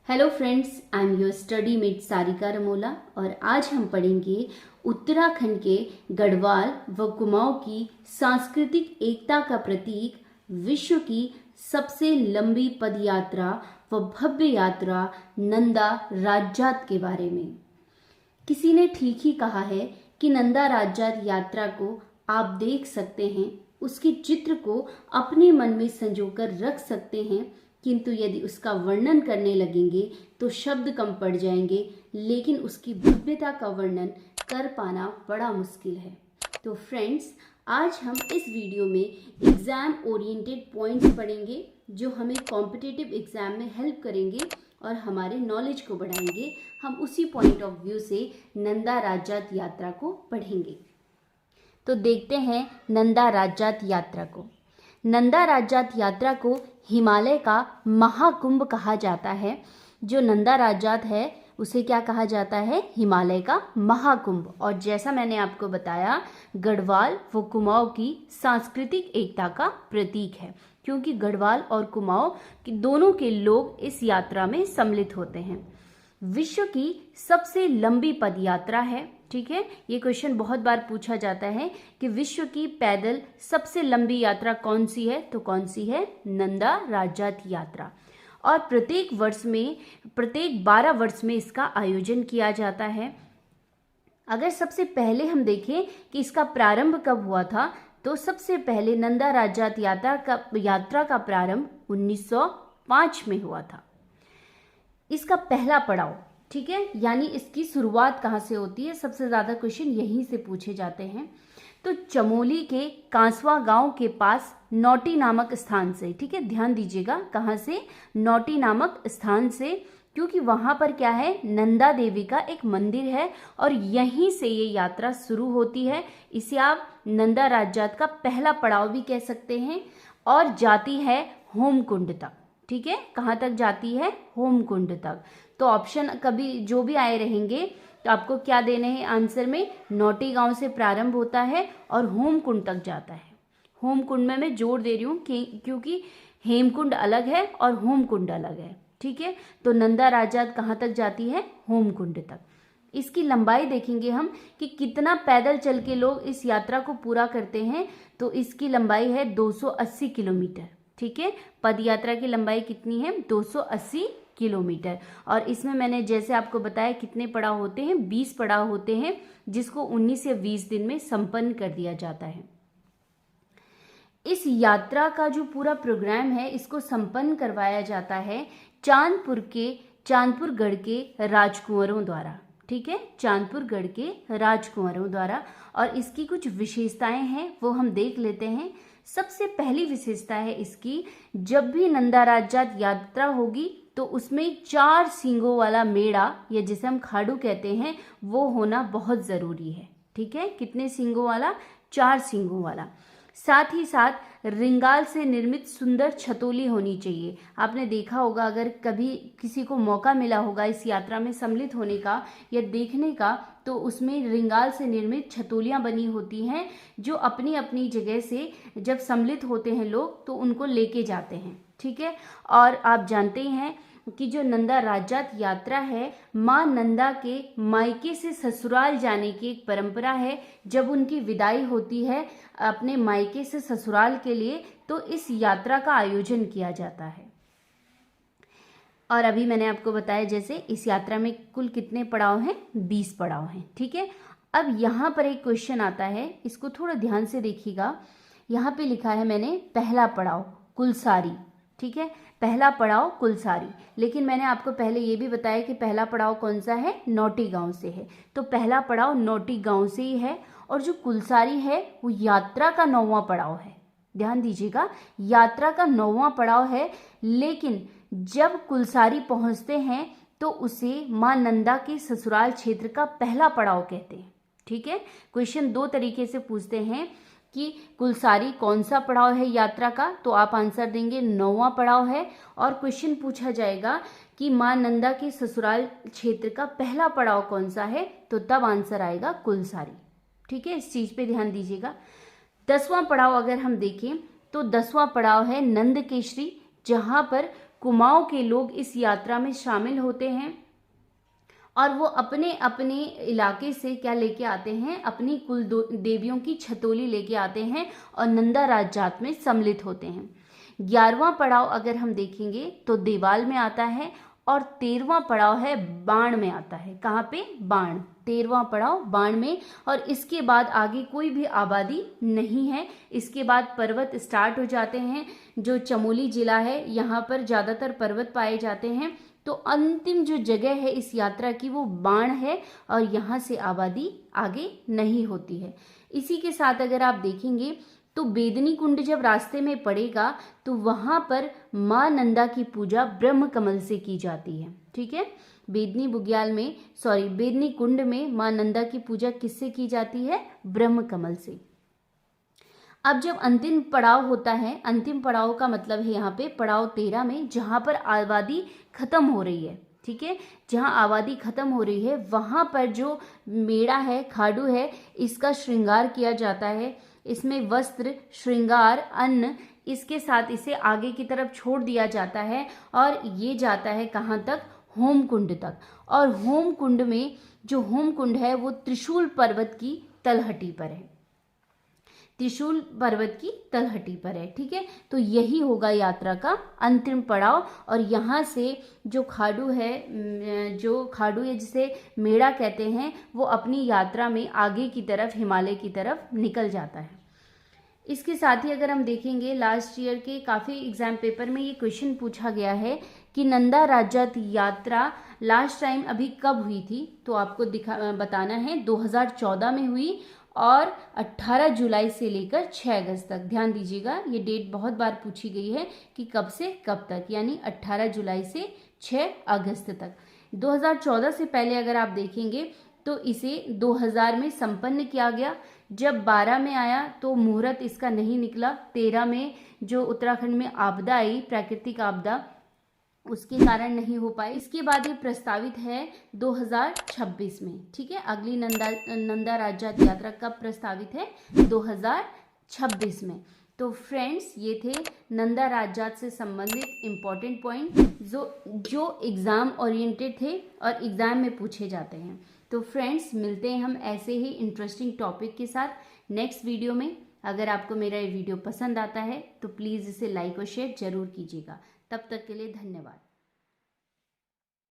Hello friends, I am your study mate Sarika Ramola और आज हम पढ़ेंगे उत्तराखंड के गढ़वाल व कुमाऊं की सांस्कृतिक एकता का प्रतीक, विश्व की सबसे लंबी पदयात्रा व भव्य यात्रा नंदा राजजात के बारे में। किसी ने ठीक ही कहा है कि नंदा राजजात यात्रा को आप देख सकते हैं, उसके चित्र को अपने मन में संजोकर रख सकते हैं, किंतु यदि उसका वर्णन करने लगेंगे तो शब्द कम पड़ जाएंगे, लेकिन उसकी भव्यता का वर्णन कर पाना बड़ा मुश्किल है। तो फ्रेंड्स, आज हम इस वीडियो में एग्ज़ाम ओरिएंटेड पॉइंट्स पढ़ेंगे जो हमें कॉम्पिटिटिव एग्ज़ाम में हेल्प करेंगे और हमारे नॉलेज को बढ़ाएंगे। हम उसी पॉइंट ऑफ व्यू से नंदा राजजात यात्रा को पढ़ेंगे। तो देखते हैं नंदा राजजात यात्रा को। नंदा राजजात यात्रा को हिमालय का महाकुंभ कहा जाता है। जो नंदा राजजात है उसे क्या कहा जाता है? हिमालय का महाकुंभ। और जैसा मैंने आपको बताया, गढ़वाल व कुमाऊं की सांस्कृतिक एकता का प्रतीक है, क्योंकि गढ़वाल और कुमाऊं दोनों के लोग इस यात्रा में सम्मिलित होते हैं। विश्व की सबसे लंबी पदयात्रा है। ठीक है, ये क्वेश्चन बहुत बार पूछा जाता है कि विश्व की पैदल सबसे लंबी यात्रा कौन सी है, तो कौन सी है? नंदा राजजात यात्रा। और प्रत्येक 12 वर्ष में इसका आयोजन किया जाता है। अगर सबसे पहले हम देखें कि इसका प्रारंभ कब हुआ था, तो सबसे पहले नंदा राजजात यात्रा का प्रारंभ 1905 में हुआ था। इसका पहला पड़ाव, ठीक है, यानी इसकी शुरुआत कहाँ से होती है, सबसे ज़्यादा क्वेश्चन यहीं से पूछे जाते हैं। तो चमोली के कांसवा गांव के पास नौटी नामक स्थान से, ठीक है, ध्यान दीजिएगा, कहाँ से? नौटी नामक स्थान से, क्योंकि वहाँ पर क्या है? नंदा देवी का एक मंदिर है और यहीं से ये यात्रा शुरू होती है। इसे आप नंदा राजजात का पहला पड़ाव भी कह सकते हैं और जाती है होमकुंड तक। ठीक है, कहाँ तक जाती है? होमकुंड तक। तो ऑप्शन कभी जो भी आए रहेंगे तो आपको क्या देने हैं आंसर में? नौटी गांव से प्रारंभ होता है और होमकुंड तक जाता है। होमकुंड में मैं जोर दे रही हूँ क्योंकि हेमकुंड अलग है और होमकुंड अलग है। ठीक है, तो नंदा राजजात कहाँ तक जाती है? होमकुंड तक। इसकी लंबाई देखेंगे हम कि कितना पैदल चल के लोग इस यात्रा को पूरा करते हैं, तो इसकी लंबाई है 280 किलोमीटर। ठीक है, पद यात्रा की लंबाई कितनी है? 280 किलोमीटर। और इसमें मैंने जैसे आपको बताया कितने पड़ाव होते हैं? 20 पड़ाव होते हैं, जिसको 19 या 20 दिन में संपन्न कर दिया जाता है। इस यात्रा का जो पूरा प्रोग्राम है, इसको संपन्न करवाया जाता है चांदपुरगढ़ के राजकुंवरों द्वारा। ठीक है, चांदपुरगढ़ के राजकुंवरों द्वारा। और इसकी कुछ विशेषताएं हैं, वो हम देख लेते हैं। सबसे पहली विशेषता है इसकी, जब भी नंदा राजजात यात्रा होगी तो उसमें 4 सींगों वाला मेढ़ा, या जिसे हम खाड़ू कहते हैं, वो होना बहुत ज़रूरी है। ठीक है, कितने सींगों वाला? 4 सींगों वाला। साथ ही साथ रिंगाल से निर्मित सुंदर छतोली होनी चाहिए। आपने देखा होगा, अगर कभी किसी को मौका मिला होगा इस यात्रा में सम्मिलित होने का या देखने का, तो उसमें रिंगाल से निर्मित छतोलियाँ बनी होती हैं, जो अपनी अपनी जगह से जब सम्मिलित होते हैं लोग तो उनको लेके जाते हैं। ठीक है, और आप जानते ही हैं कि जो नंदा राजजात यात्रा है, माँ नंदा के मायके से ससुराल जाने की एक परंपरा है। जब उनकी विदाई होती है अपने मायके से ससुराल के लिए, तो इस यात्रा का आयोजन किया जाता है। और अभी मैंने आपको बताया जैसे इस यात्रा में कुल कितने पड़ाव हैं? 20 पड़ाव हैं। ठीक है, अब यहाँ पर एक क्वेश्चन आता है, इसको थोड़ा ध्यान से देखिएगा। यहाँ पे लिखा है मैंने पहला पड़ाव कुलसारी। ठीक है, पहला पड़ाव कुलसारी, लेकिन मैंने आपको पहले ये भी बताया कि पहला पड़ाव कौन सा है? नौटी गांव से है। तो पहला पड़ाव नौटी गांव से ही है। और जो कुलसारी है वो यात्रा का 9वां पड़ाव है। ध्यान दीजिएगा, यात्रा का 9वां पड़ाव है, लेकिन जब कुलसारी पहुंचते हैं तो उसे माँ नंदा के ससुराल क्षेत्र का पहला पड़ाव कहते हैं। ठीक है, क्वेश्चन 2 तरीके से पूछते हैं कि कुलसारी कौन सा पड़ाव है यात्रा का, तो आप आंसर देंगे 9वां पड़ाव है। और क्वेश्चन पूछा जाएगा कि माँ नंदा के ससुराल क्षेत्र का पहला पड़ाव कौन सा है, तो तब आंसर आएगा कुलसारी। ठीक है, इस चीज़ पे ध्यान दीजिएगा। 10वां पड़ाव अगर हम देखें तो 10वां पड़ाव है नंदकेशरी, जहाँ पर कुमाऊं के लोग इस यात्रा में शामिल होते हैं और वो अपने अपने इलाके से क्या लेके आते हैं, अपनी कुल देवियों की छतोली लेके आते हैं और नंदा राज जात में सम्मिलित होते हैं। 11वां पड़ाव अगर हम देखेंगे तो देवाल में आता है और 13वां पड़ाव है बाण में आता है। कहाँ पे? बाण। 13वां पड़ाव बाण में। और इसके बाद आगे कोई भी आबादी नहीं है। इसके बाद पर्वत स्टार्ट हो जाते हैं। जो चमोली जिला है यहाँ पर ज़्यादातर पर्वत पाए जाते हैं। तो अंतिम जो जगह है इस यात्रा की वो बाण है और यहाँ से आबादी आगे नहीं होती है। इसी के साथ अगर आप देखेंगे तो बेदनी कुंड जब रास्ते में पड़ेगा तो वहां पर मां नंदा की पूजा ब्रह्म कमल से की जाती है। ठीक है, बेदनी कुंड में मां नंदा की पूजा किससे की जाती है? ब्रह्म कमल से। अब जब अंतिम पड़ाव होता है, अंतिम पड़ाव का मतलब है यहाँ पे पड़ाव 13 में, जहां पर आबादी खत्म हो रही है। ठीक है, जहां आबादी खत्म हो रही है वहां पर जो मेड़ा है, खाडू है, इसका श्रृंगार किया जाता है। इसमें वस्त्र, श्रृंगार, अन्न, इसके साथ इसे आगे की तरफ छोड़ दिया जाता है और ये जाता है कहाँ तक? होम कुंड तक। और होम कुंड में जो होम कुंड है वो त्रिशूल पर्वत की तलहटी पर है। त्रिशूल पर्वत की तलहटी पर है। ठीक है, तो यही होगा यात्रा का अंतिम पड़ाव। और यहाँ से जो खाडू है, जिसे मेड़ा कहते हैं, वो अपनी यात्रा में आगे की तरफ, हिमालय की तरफ निकल जाता है। इसके साथ ही अगर हम देखेंगे लास्ट ईयर के काफ़ी एग्जाम पेपर में ये क्वेश्चन पूछा गया है कि नंदा राज्यात यात्रा लास्ट टाइम अभी कब हुई थी, तो आपको बताना है 2014 में हुई और 18 जुलाई से लेकर 6 अगस्त तक। ध्यान दीजिएगा, ये डेट बहुत बार पूछी गई है कि कब से कब तक, यानी 18 जुलाई से 6 अगस्त तक। 2014 से पहले अगर आप देखेंगे तो इसे 2000 में संपन्न किया गया। जब 12 में आया तो मुहूर्त इसका नहीं निकला। 13 में जो उत्तराखंड में आपदा आई, प्राकृतिक आपदा, उसके कारण नहीं हो पाए। इसके बाद ये प्रस्तावित है 2026 में। ठीक है, अगली नंदा राज्यात यात्रा कब प्रस्तावित है? 2026 में। तो फ्रेंड्स, ये थे नंदा राज्यात से संबंधित इम्पोर्टेंट पॉइंट जो एग्जाम ओरिएंटेड थे और एग्जाम में पूछे जाते हैं। तो फ्रेंड्स, मिलते हैं हम ऐसे ही इंटरेस्टिंग टॉपिक के साथ नेक्स्ट वीडियो में। अगर आपको मेरा ये वीडियो पसंद आता है तो प्लीज़ इसे लाइक और शेयर जरूर कीजिएगा। तब तक के लिए धन्यवाद।